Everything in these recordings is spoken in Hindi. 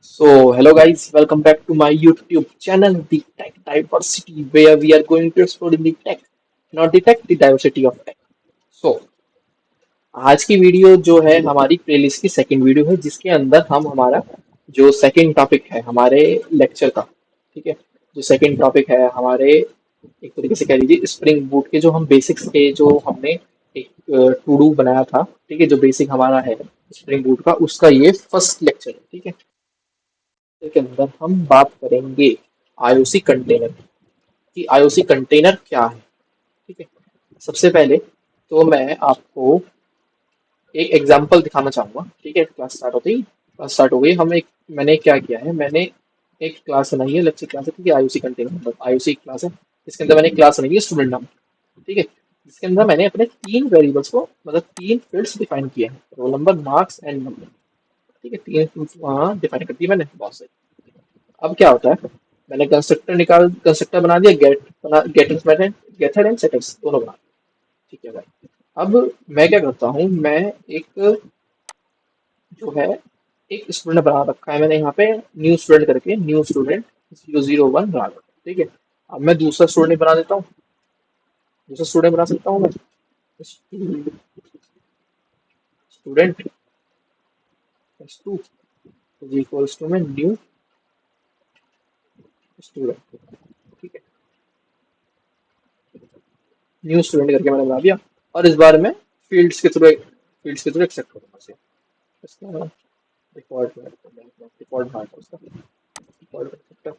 So, hello guys, welcome back to my YouTube channel, The Tech Diversity, where we are going to explore in the tech, not the tech, the diversity of tech. So, आज की वीडियो जो है हमारी प्लेलिस्ट की सेकंड वीडियो है, जिसके अंदर हम हमारा जो सेकंड टॉपिक है हमारे लेक्चर का, ठीक है, जो सेकंड टॉपिक है हमारे एक तरीके से कह लीजिए स्प्रिंग बूट के जो हम बेसिक्स के जो हमने एक टू डू बनाया था, ठीक है, जो बेसिक हमारा है स्प्रिंग बूट का, उसका ये फर्स्ट लेक्चर है, ठीक है। के अंदर हम बात करेंगे आईओसी कंटेनर कि आईओसी कंटेनर क्या है, ठीक है। सबसे पहले तो मैं आपको एक एग्जांपल दिखाना चाहूंगा, ठीक है। क्लास स्टार्ट होते ही क्लास स्टार्ट हो गई। हम एक मैंने क्या किया है, मैंने एक क्लास बनाई है, लेक्चर क्लास है, ठीक है, आईओसी कंटेनर मतलब आईओसी क्लास है। इसके अंदर मैंने क्लास बनाई है स्टूडेंट नाम, ठीक है, जिसके अंदर मैंने अपने तीन वेरिएबल्स को मतलब तीन फील्ड्स डिफाइन किए हैं, roll number, marks and number, ठीक है। तीन वहाँ डिफाइन कर दी मैंने, बहुत सही। अब क्या होता है, मैंने कंस्ट्रक्टर बना दिया, गेटर्स मेथड, गेथर एंड सेटर्स दोनों बना दिए, ठीक है भाई। अब मैं क्या करता हूँ, मैं एक जो है एक स्टूडेंट बना रखा है मैंने यहाँ पे, न्यू स्टूडेंट करके, न्यू स्टूडेंट 001 बना रखा है, ठीक है। अब मैं दूसरा स्टूडेंट बना देता हूँ, दूसरा स्टूडेंट बना सकता हूँ मैं, student S2 is equals to में न्यू स्टूडेंट, ठीक है, न्यू स्टूडेंट करके मैंने बना दिया। और इस बार मैं फील्ड्स के थ्रू एक्सेप्ट करूंगा इसे। इसका रिकॉर्ड भाग है उसका, रिकॉर्ड कर सकता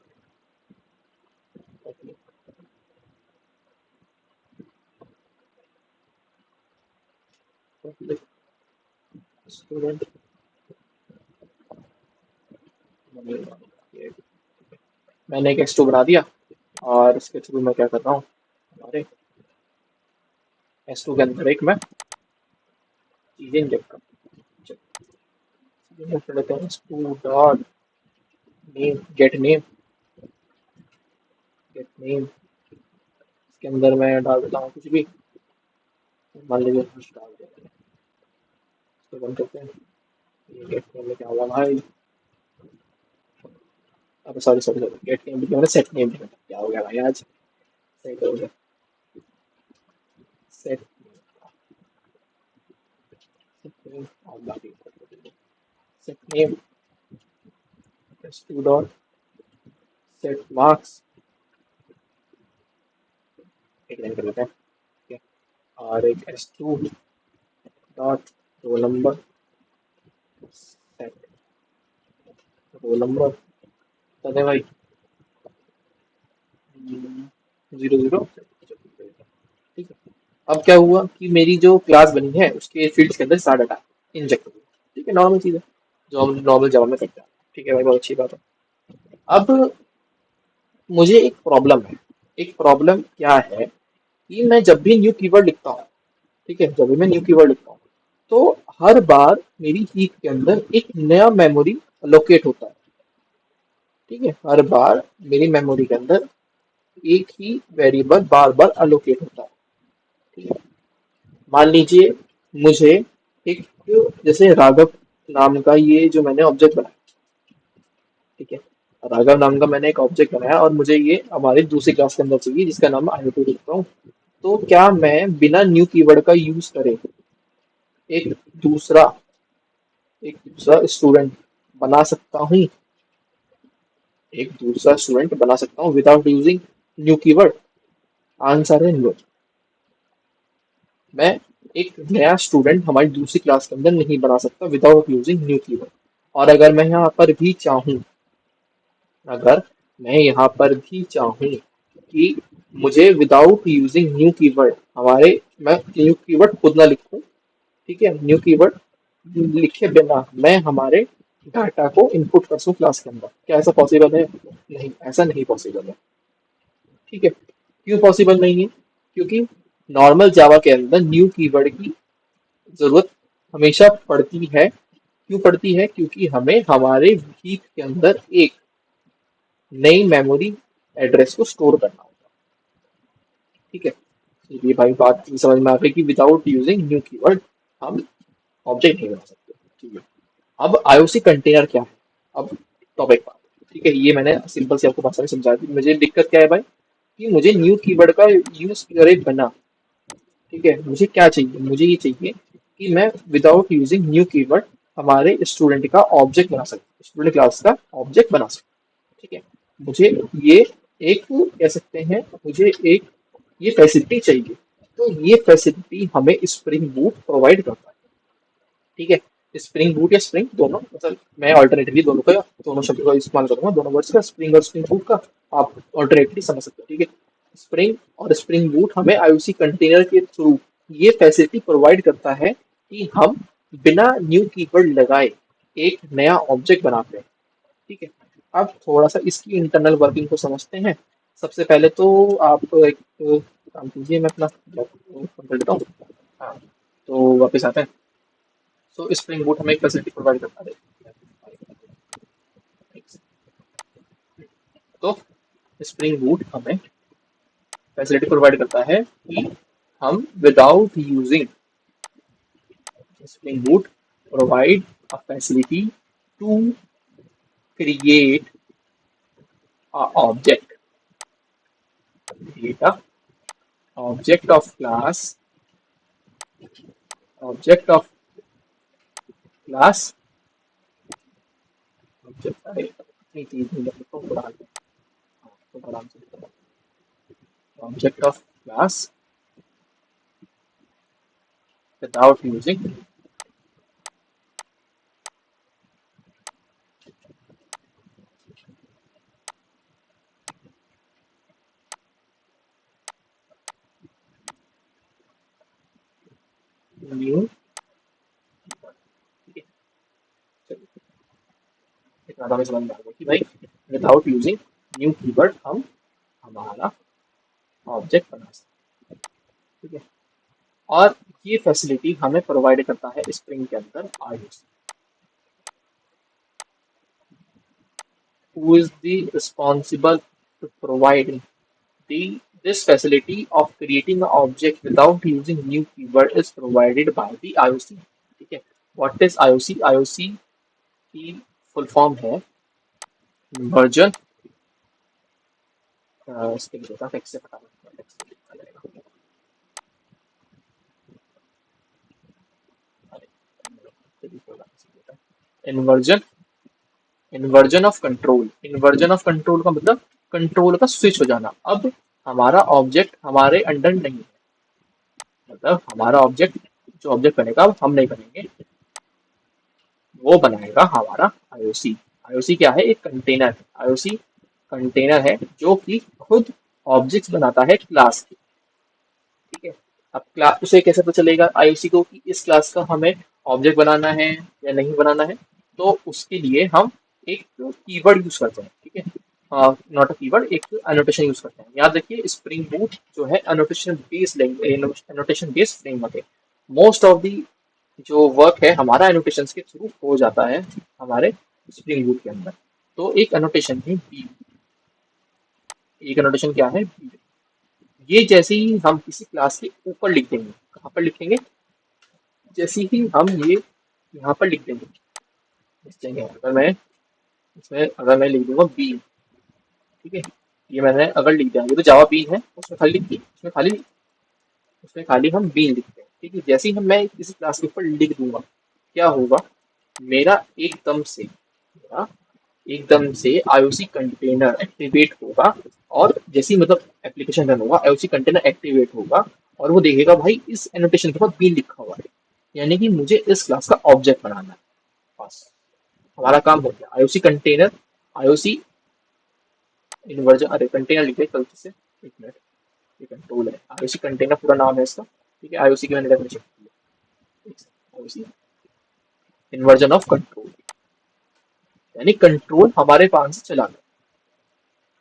स्टूडेंट। मैंने एक एक्स टू बना दिया और इसके थ्रू मैं क्या कर रहा हूँ, हमारे एस टू के अंदर एक मैं चीजें इंजेक्ट कर लेते हैं, S to dot name, gate name इसके अंदर मैं डाल देता हूँ कुछ भी, मान लीजिए कुछ डाल दिया मैंने, इसको बंद करते हैं। ये गेट नेम में क्या होगा भाई, अब sorry sorry sorry, gate name लिखा मैंने, सेट नेम लिखा, क्या हो गया भाई आज, सही करोगे, सेट नेम और बाकी set name S to dot set marks, एक लाइन कर लेते हैं, ठीक है। और एक S to dot roll number set roll number, चले भाई 00, ठीक है। अब क्या हुआ कि मेरी जो क्लास बनी है उसके फील्ड्स के अंदर सारा डाटा इंजेक्ट हो गया, ठीक है, नॉर्मल चीज़ है जो हम नॉर्मल जावा में करते हैं, ठीक है भाई, बहुत अच्छी बात है। अब मुझे एक प्रॉब्लम है, एक प्रॉब्लम क्या है कि मैं जब भी न्यू कीवर्ड लिखता हूँ, ठीक है, जब भी मैं न्यू कीवर्ड लिखता हूँ तो हर बार मेरी हीप के अंदर एक नया मेमोरी लोकेट होता है, ठीक है, हर बार मेरी मेमोरी के अंदर एक ही वेरिएबल बार बार अलोकेट होता है, ठीक है। मान लीजिए मुझे एक, जैसे राघव नाम का ये जो मैंने ऑब्जेक्ट बनाया, ठीक है, राघव नाम का मैंने एक ऑब्जेक्ट बनाया और मुझे ये हमारी दूसरी क्लास के अंदर चाहिए जिसका नाम मैं IoT लिखता हूँ। तो क्या मैं बिना न्यू कीवर्ड का यूज करे एक दूसरा एक दूसरा स्टूडेंट बना सकता हूँ, एक दूसरा स्टूडेंट बना सकता हूँ without using new keyword? Answer है नो। मैं एक नया स्टूडेंट हमारी दूसरी क्लास के अंदर नहीं बना सकता विदाउट यूजिंग न्यू कीवर्ड। और अगर मैं यहाँ पर भी चाहूँ कि मुझे विदाउट यूजिंग न्यू कीवर्ड हमारे मैं न्यू कीवर्ड खुद ना लिखूं, ठीक है, न्यू कीवर्ड लिखे बिना मैं हमारे डाटा को इनपुट कर सकूं क्लास के अंदर, क्या ऐसा पॉसिबल है? नहीं, ऐसा नहीं पॉसिबल है, ठीक है। क्यों पॉसिबल नहीं है? क्योंकि नॉर्मल जावा के अंदर न्यू कीवर्ड की जरूरत हमेशा पड़ती है। क्यों पड़ती है? क्योंकि हमें हमारे हीप के अंदर एक नई मेमोरी एड्रेस को स्टोर करना होगा, ठीक है। ये भाई बात समझ में आ गई कि विदाउट यूजिंग न्यू कीवर्ड हम ऑब्जेक्ट नहीं बना सकते, ठीक है। अब आईओसी कंटेनर क्या है? अब टॉपिक पार्ट, ठीक है, ये मैंने सिंपल से आपको भाषा में समझा दी। मुझे दिक्कत क्या है भाई, कि मुझे न्यू कीवर्ड का यूज करे बना, ठीक है, मुझे क्या चाहिए, मुझे ये चाहिए कि मैं विदाउट यूजिंग न्यू कीवर्ड हमारे स्टूडेंट का ऑब्जेक्ट बना सकूं, स्टूडेंट क्लास का ऑब्जेक्ट बना सकूं, ठीक है। मुझे ये एक कह सकते हैं, मुझे एक ये फैसिलिटी चाहिए। तो ये फैसिलिटी हमें स्प्रिंग बूट प्रोवाइड करता है, ठीक है। स्प्रिंग बूट या स्प्रिंग दोनों, मतलब मैं ऑल्टरनेटिवली दोनों का, दोनों शब्दों का इस्तेमाल करूंगा, दोनों वर्ड्स का, स्प्रिंग और स्प्रिंग बूट का आप ऑल्टरनेटिवली समझ सकते हो, ठीक है। स्प्रिंग और स्प्रिंग बूट हमें आईओसी कंटेनर के थ्रू ये फैसिलिटी प्रोवाइड करता है कि हम बिना न्यू कीवर्ड लगाए एक नया ऑब्जेक्ट बनाते हैं, ठीक है। अब थोड़ा सा इसकी इंटरनल वर्किंग को समझते हैं। सबसे पहले तो आप एक काम कीजिए, मैं अपना लैपटॉप कर लेता हूँ। हाँ, तो वापस आते हैं। सो स्प्रिंग बूट हमें एक फैसिलिटी प्रोवाइड करता है। तो स्प्रिंग बूट हमें फैसिलिटी प्रोवाइड करता है कि हम without using, spring boot provide a facility to create a object, create a object of class, object of class, object, अरे इतनी तेज नहीं है तो थोड़ा आराम से, object of class without using new, ठीक है। चलिए, इतना तो हमें समझ में आ गया कि भाई विदाउट यूजिंग न्यू कीवर्ड हम हमारा ऑब्जेक्ट बना सकते हैं, ठीक है। और ये फैसिलिटी हमें प्रोवाइड करता है स्प्रिंग के अंदर IOC. Who is the responsible to provide the this facility of creating an object without using new keyword is provided by the IOC, ठीक है। What is IOC? IOC की फुल फॉर्म है वर्जन, इसके लिए होता है टेक्स्ट से फटाफट टेक्स्ट से लिखा जाएगा। Inversion, inversion of control, inversion of control का मतलब कंट्रोल का स्विच हो जाना। अब हमारा ऑब्जेक्ट हमारे अंडर नहीं है, मतलब हमारा ऑब्जेक्ट, जो ऑब्जेक्ट बनेगा वो हम नहीं बनेंगे, वो बनाएगा हमारा आईओसी। आईओसी क्या है, एक कंटेनर है। आईओसी कंटेनर है जो कि खुद ऑब्जेक्ट्स बनाता है क्लास के, ठीक है। अब क्लास उसे कैसे पता चलेगा आईओसी को कि इस क्लास का हमें ऑब्जेक्ट बनाना है या नहीं बनाना है, तो उसके लिए हम एक कीवर्ड यूज करते हैं, ठीक है। नॉट अ कीवर्ड, एक अनोटेशन यूज करते हैं। याद रखिए स्प्रिंग बूट जो है annotation based language, annotation based framework है। मोस्ट ऑफ दी जो वर्क है हमारा एनोटेशन के थ्रू हो जाता है हमारे स्प्रिंग बूट के अंदर। तो एक एनोटेशन है बी, एक एनोटेशन क्या है बी। ये जैसे ही हम किसी क्लास के ऊपर लिख देंगे, कहाँ पर लिखेंगे, जैसे ही हम ये यहाँ पर लिख देंगे, जगह अगर मैं लिख दूंगा बी, ठीक है, ये मैंने अगर लिख दिया, ये तो जावा बीन है, उसमें खाली लिख दी, उसमें खाली हम बीन लिखते हैं, ठीक है। जैसे ही हम मैं किसी क्लास के ऊपर लिख दूंगा, क्या होगा, मेरा एकदम से आईओसी कंटेनर एक्टिवेट होगा। और जैसे ही मतलब एप्लीकेशन रन होगा, आईओसी कंटेनर एक्टिवेट होगा और वो देखेगा भाई इस एनोटेशन के बाद बीन लिखा हुआ है, यानी कि मुझे इस क्लास का ऑब्जेक्ट बनाना है। बस हमारा काम हो गया। आईओसी कंटेनर, आईओसी इन्वर्जन, अरे कंटेनर लिखे गलती से, एक मिनट, ये कंट्रोल है, आईओसी कंटेनर पूरा नाम है इसका, ठीक है। आईओसी की मैंने डेफिनेशन की है, आईओसी इन्वर्जन ऑफ कंट्रोल, यानी कंट्रोल हमारे पास से चला गया,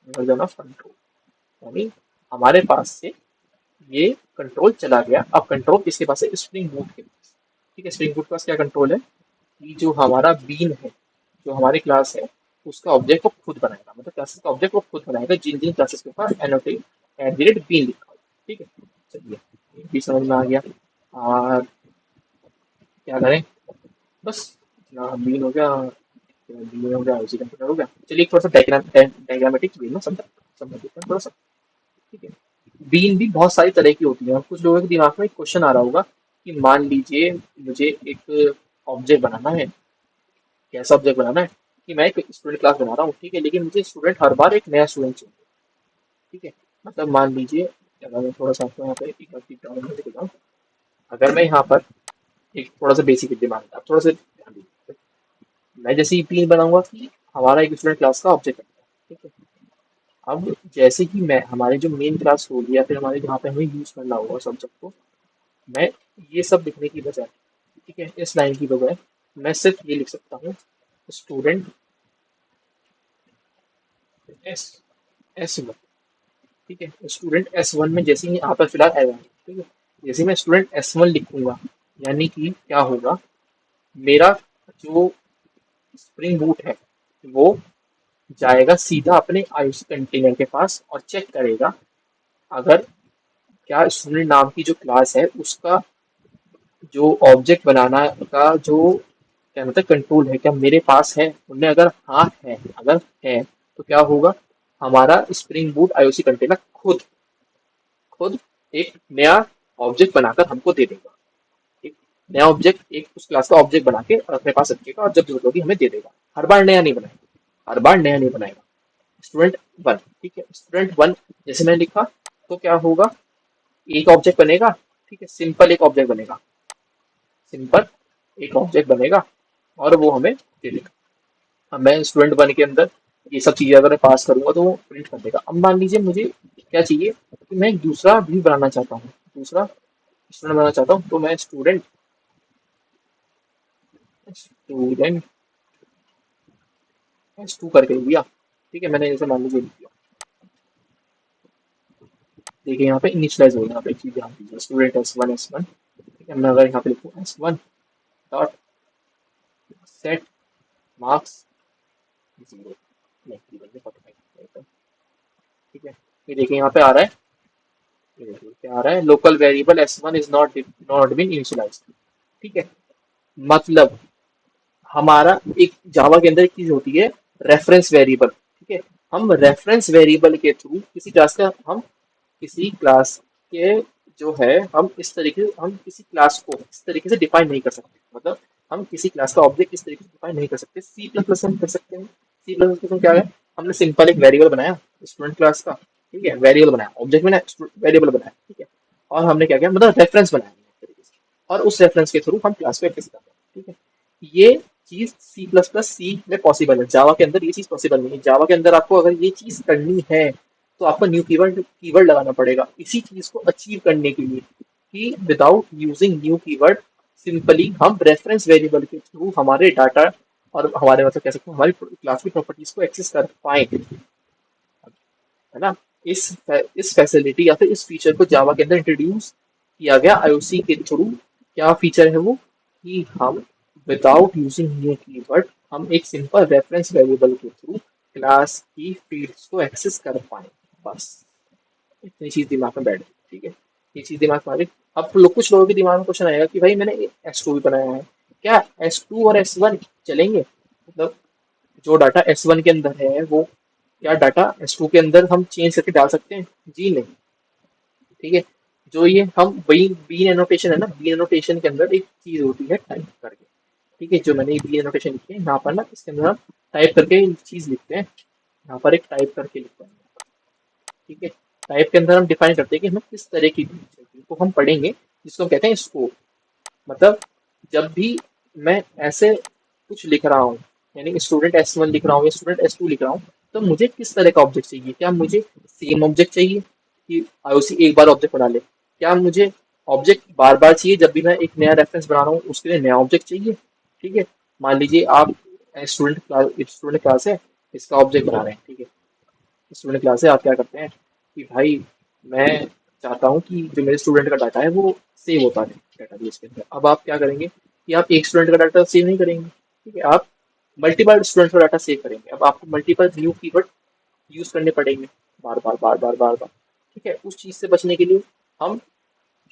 इन्वर्जन ऑफ कंट्रोल यानी हमारे पास से ये कंट्रोल चला गया। अब कंट्रोल किसके पास है, स्प्रिंग बूट के पास, ठीक है। स्प्रिंग बूट के पास क्या कंट्रोल है, कि जो हमारा बीन है, जो हमारी क्लास है, उसका ऑब्जेक्ट वो खुद बनाएगा, मतलब क्लासेस का ऑब्जेक्ट वो खुद बनाएगा जिन जिन क्लासेस के ऊपर annotate at the rate bean लिखा होगा, ठीक है। चलिए ये भी समझ में आ गया। और क्या करें, बस इतना बीन हो गया, बी हो गया, आईसी कंप्यूटर हो गया। चलिए थोड़ा सा डायग्रामेटिक वे में समझ लेते हैं थोड़ा सा। ठीक है, बीन भी बहुत सारी तरह की होती है। और कुछ लोगों के दिमाग में एक क्वेश्चन आ रहा होगा कि मान लीजिए मुझे एक ऑब्जेक्ट बनाना है। कैसा ऑब्जेक्ट बनाना है कि मैं एक स्टूडेंट क्लास बना रहा हूँ, ठीक है, लेकिन मुझे स्टूडेंट हर बार एक नया स्टूडेंट चाहिए। ठीक है, मतलब मान लीजिए, अगर मैं थोड़ा सा आपको यहाँ पे एक बार ड्राइंग में दिखाता हूँ। अगर मैं यहाँ पर एक थोड़ा सा बेसिक दिमाग, आप थोड़ा सा ध्यान दीजिए। मैं जैसे ही बीन बनाऊंगा कि हमारा एक स्टूडेंट क्लास का ऑब्जेक्ट है। ठीक है, अब जैसे ही मैं हमारे जो मेन क्लास होगी या फिर हमारे जहाँ पे हमें यूज करना होगा सब्जेक्ट को, मैं ये सब लिखने की बजाय, ठीक है, इस लाइन की बजाय मैं सिर्फ ये लिख सकता हूँ, स्टूडेंट एस एस वन। ठीक है, स्टूडेंट एस वन में जैसे ही यहाँ पर फिलहाल आएगा, ठीक है, जैसे ही मैं स्टूडेंट एस वन लिखूंगा, यानी कि क्या होगा, मेरा जो स्प्रिंग बूट है वो जाएगा सीधा अपने आयुष कंटेनर के पास और चेक करेगा अगर क्या स्टूडेंट नाम की जो क्लास है उसका जो ऑब्जेक्ट बनाना का जो क्या मतलब कंट्रोल है, क्या मेरे पास है। उनने अगर हाँ है, अगर है तो क्या होगा, हमारा स्प्रिंग बूट आईओसी कंटेनर खुद खुद एक नया ऑब्जेक्ट बनाकर हमको दे देगा। एक नया ऑब्जेक्ट, एक उस क्लास का ऑब्जेक्ट बना के और अपने पास रखेगा और जब जरूरत होगी हमें दे देगा। हर बार नया नहीं बनाएगा, हर बार नया नहीं बनाएगा। स्टूडेंट वन, ठीक है, स्टूडेंट वन जैसे मैंने लिखा तो क्या होगा, एक ऑब्जेक्ट बनेगा। ठीक है, सिंपल एक ऑब्जेक्ट बनेगा, सिंपल एक ऑब्जेक्ट बनेगा और वो हमें दे देगा। अब मैं स्टूडेंट वन के अंदर ये सब चीजें अगर मैं पास करूंगा तो वो प्रिंट कर देगा। अब मान लीजिए मुझे क्या चाहिए कि मैं एक दूसरा भी बनाना चाहता हूँ, दूसरा स्टूडेंट बनाना चाहता हूँ, तो मैं स्टूडेंट स्टूडेंट एस टू करके लिख दिया। ठीक है, मैंने जैसे मान लीजिए लिख दिया। देखिए यहाँ पे इनिशियलाइज हो गया, यहाँ पे एक चीज ध्यान दीजिए, स्टूडेंट एस वन। ठीक है, मैं अगर यहाँ पे लिखूँ S one dot set marks zero, नहीं जीरो नहीं 45। ठीक है, ये देखिए यहाँ पे आ रहा है, ये देखिए क्या आ रहा है, local variable S one is not been initialised. ठीक है, मतलब हमारा एक जावा के अंदर एक चीज होती है, रेफरेंस वेरिएबल। ठीक है, हम रेफरेंस वेरिएबल के थ्रू किसी क्लास का हम किसी क्लास के जो है हम इस तरीके से हम किसी क्लास को इस तरीके से डिफाइन नहीं कर सकते। मतलब हम किसी क्लास का ऑब्जेक्ट इस तरीके से डिफाइन नहीं कर सकते। सी प्लस प्लस हम कर सकते हैं। सी प्लस प्लस में क्या है, हमने सिंपल एक वेरिएबल बनाया स्टूडेंट क्लास का। ठीक है, वेरिएबल बनाया, ऑब्जेक्ट में वेरिएबल बनाया। ठीक है, और हमने क्या किया, मतलब रेफरेंस बनाया एक तरीके से, और उस रेफरेंस के थ्रू हम क्लास को एक्सेस करते हैं। ठीक है, ये चीज सी प्लस प्लस सी में पॉसिबल है, जावा के अंदर ये चीज पॉसिबल नहीं है। जावा के अंदर आपको अगर ये चीज करनी है तो आपको न्यू कीवर्ड लगाना पड़ेगा इसी चीज को अचीव करने के लिए, कि without using new keyword simply हम रेफरेंस वेरिएबल के थ्रू हमारे डाटा और हमारे मतलब कह सकते हैं हमारी क्लास की प्रॉपर्टीज को एक्सेस कर पाए, है ना। इस फैसिलिटी या फिर इस फीचर को जावा के अंदर इंट्रोड्यूस किया गया आईओसी के थ्रू। क्या फीचर है वो, कि हम विदाउट यूजिंग न्यू कीवर्ड हम एक सिंपल रेफरेंस वेरिएबल के थ्रू क्लास की फील्ड्स को एक्सेस कर पाए। बस इतनी चीज दिमाग में बैठ गई। ठीक है, ये चीज दिमाग में आ गई। अब लोग कुछ लोगों के दिमाग में क्वेश्चन आएगा कि भाई मैंने एस टू भी बनाया है, क्या एस टू और एस वन चलेंगे, मतलब जो डाटा एस वन के अंदर है वो क्या डाटा एस टू के अंदर हम चेंज करके डाल सकते हैं। जी नहीं। ठीक है, जो ये हम बी एनोटेशन है ना, बी एनोटेशन के अंदर एक चीज होती है टाइप करके। ठीक है, जो मैंने बी एनोटेशन लिखी है यहाँ पर ना, इसके अंदर हम टाइप करके एक चीज लिखते हैं। यहाँ पर एक टाइप करके लिखते हैं। ठीक है, टाइप के अंदर हम डिफाइन करते हैं कि हमें किस तरह की चीज चाहिए, तो हम पढ़ेंगे जिसको हम कहते हैं स्कोप। मतलब जब भी मैं ऐसे कुछ लिख रहा हूँ, यानी स्टूडेंट एस वन लिख रहा हूँ या स्टूडेंट एस टू लिख रहा हूँ, तो मुझे किस तरह का ऑब्जेक्ट चाहिए। क्या मुझे सेम ऑब्जेक्ट चाहिए कि आईओसी एक बार ऑब्जेक्ट बना ले, क्या मुझे ऑब्जेक्ट बार बार चाहिए, जब भी मैं एक नया रेफरेंस बना रहा हूँ उसके लिए नया ऑब्जेक्ट चाहिए। ठीक है, मान लीजिए आप स्टूडेंट क्लास है, इसका ऑब्जेक्ट बना रहे हैं। ठीक है, स्टूडेंट क्लास है, आप क्या करते हैं कि भाई मैं चाहता हूँ कि जो मेरे स्टूडेंट का डाटा है वो सेव होता रहे डेटाबेस के अंदर। अब आप क्या करेंगे कि आप एक स्टूडेंट का डाटा सेव नहीं करेंगे। ठीक है, आप मल्टीपल स्टूडेंट का डाटा सेव करेंगे। अब आपको मल्टीपल न्यू कीवर्ड यूज करने पड़ेंगे, बार बार बार बार बार बार। ठीक है, उस चीज से बचने के लिए हम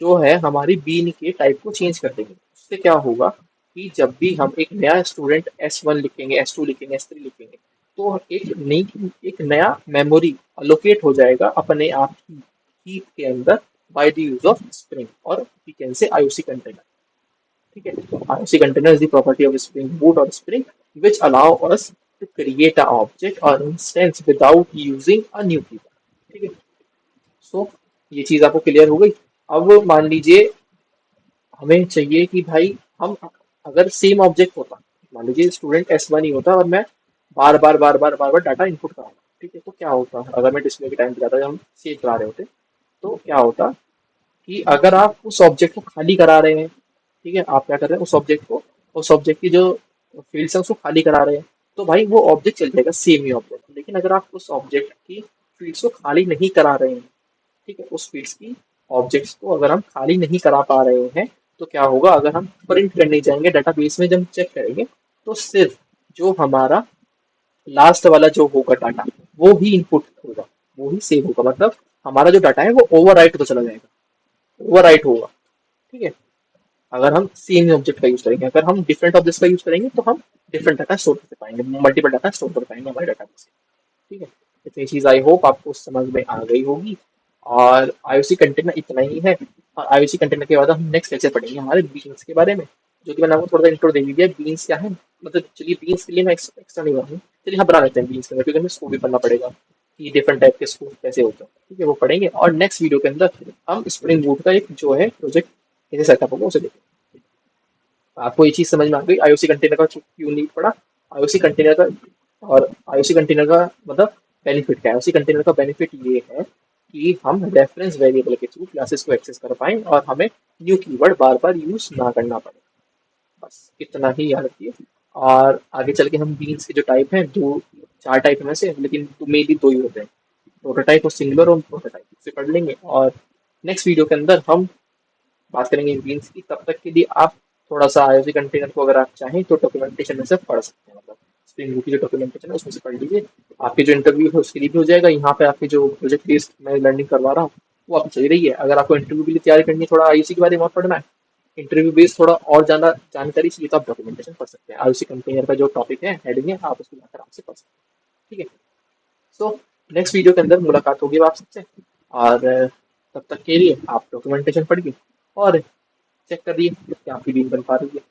जो है हमारी बीन के टाइप को चेंज कर देंगे। उससे क्या होगा कि जब भी हम एक नया स्टूडेंट S1 लिखेंगे, S2 लिखेंगे, S3 लिखेंगे, तो एक नया मेमोरी अलोकेट हो जाएगा अपने आप ही हीप के अंदर by the use of spring और we can say IOC container. ठीक है, तो IOC container is the property of spring boot और spring which allow us to create an object or instance without using a new keyboard। ठीक है, सो ये चीज आपको क्लियर हो गई। अब मान लीजिए हमें चाहिए कि भाई हम अगर सेम ऑब्जेक्ट होता, मान लीजिए स्टूडेंट S1 ही होता और मैं बार बार डाटा इनपुट कराऊंगा, ठीक है, तो क्या होता अगर मैं डिस्प्ले के टाइम पे जाता जब हम सेव करा रहे होते, तो क्या होता कि अगर आप उस ऑब्जेक्ट को खाली करा रहे हैं, ठीक है, आप क्या कर रहे हैं उस ऑब्जेक्ट की जो फील्ड्स है उसको खाली करा रहे हैं, तो भाई वो ऑब्जेक्ट चल जाएगा सेम ही ऑब्जेक्ट। लेकिन अगर आप उस ऑब्जेक्ट की फील्ड्स को खाली नहीं करा रहे हैं, ठीक है, उस फील्ड्स की ऑब्जेक्ट्स को अगर हम खाली नहीं करा पा रहे हैं, तो क्या होगा अगर हम प्रिंट करने जाएंगे डेटाबेस में जब चेक करेंगे, तो सिर्फ जो हमारा लास्ट वाला जो होगा डाटा वो ही इनपुट होगा, वो ही सेव होगा, मतलब हमारा जो डाटा है वो ओवरराइट होता चला जाएगा, ओवरराइट होगा। ठीक है, अगर हम सेम ऑब्जेक्ट का यूज करेंगे, अगर हम डिफरेंट ऑब्जेक्ट का यूज करेंगे तो हम डिफरेंट डाटा स्टोर कर पाएंगे, मल्टीपल डाटा स्टोर कर पाएंगे हमारे डाटा से। ठीक है, इतनी चीज आई होप आपको समझ में आ गई होगी। और आईओसी कंटेनर इतना ही है। और आईओसी कंटेनर के बाद हम नेक्स्ट लेक्चर पढ़ेंगे हमारे बीन्स के बारे में, जो कि मैंने आपको थोड़ा सा इंट्रो दे दिया। बीन्स क्या है, मतलब चलिए बीन्स के लिए मैं एक्स्ट्रा नहीं बनाऊंगा, चलिए हम बना लेते हैं बीन्स के अंदर, क्योंकि हमें स्कोप भी पढ़ना पड़ेगा कि डिफरेंट टाइप के स्कोप कैसे होते हैं। ठीक है, वो पढ़ेंगे और नेक्स्ट वीडियो के अंदर हम स्प्रिंग बूट का एक जो है प्रोजेक्ट कैसे सेटअप होगा उसे देखेंगे। आपको ये चीज समझ में आ गई आईओसी कंटेनर का क्यों नहीं पड़ा, आईओसी कंटेनर का। और आईओसी कंटेनर का मतलब बेनिफिट क्या है, आईओसी कंटेनर का बेनिफिट ये है कि हम रेफरेंस वेरिएबल के थ्रू क्लासेस को एक्सेस कर पाएं और हमें न्यू कीवर्ड बार बार यूज ना करना पड़े। बस इतना ही याद रखिए। और आगे चल के हम बीन्स के जो टाइप हैं, दो चार टाइप में से, लेकिन मेनली दो ही होते हैं, प्रोटोटाइप और सिंगुलर और प्रोटोटाइप से पढ़ लेंगे। और नेक्स्ट वीडियो के अंदर हम बात करेंगे बीन्स की। तब तक के लिए आप थोड़ा सा आईओसी कंटेनर को अगर आप चाहें तो डॉक्यूमेंटेशन में से पढ़ सकते हैं, मतलब स्प्रिंग बूट की जो डॉक्यूमेंटेशन है उसमें से पढ़ लीजिए। आपके जो इंटरव्यू है उसके लिए भी हो जाएगा, यहाँ पे आपके जो प्रोजेक्ट बेस्ड मैं लर्निंग करवा रहा हूँ वो आपको चल रही है। अगर आपको इंटरव्यू के लिए तैयारी करनी है, थोड़ा आईओसी के बारे में और पढ़ना है, इंटरव्यू बेस्ड थोड़ा और ज्यादा जानकारी चाहिए, तो आप डॉक्यूमेंटेशन पढ़ सकते हैं। आईओसी कंटेनर का जो टॉपिक है, हेडिंग है, आप उसको जाकर आराम से पढ़ सकते हैं। ठीक है, सो नेक्स्ट वीडियो के अंदर मुलाकात होगी आप सबसे। और तब तक के लिए आप डॉक्यूमेंटेशन पढ़िए और चेक करिए कि आपकी डील बन पा रही है।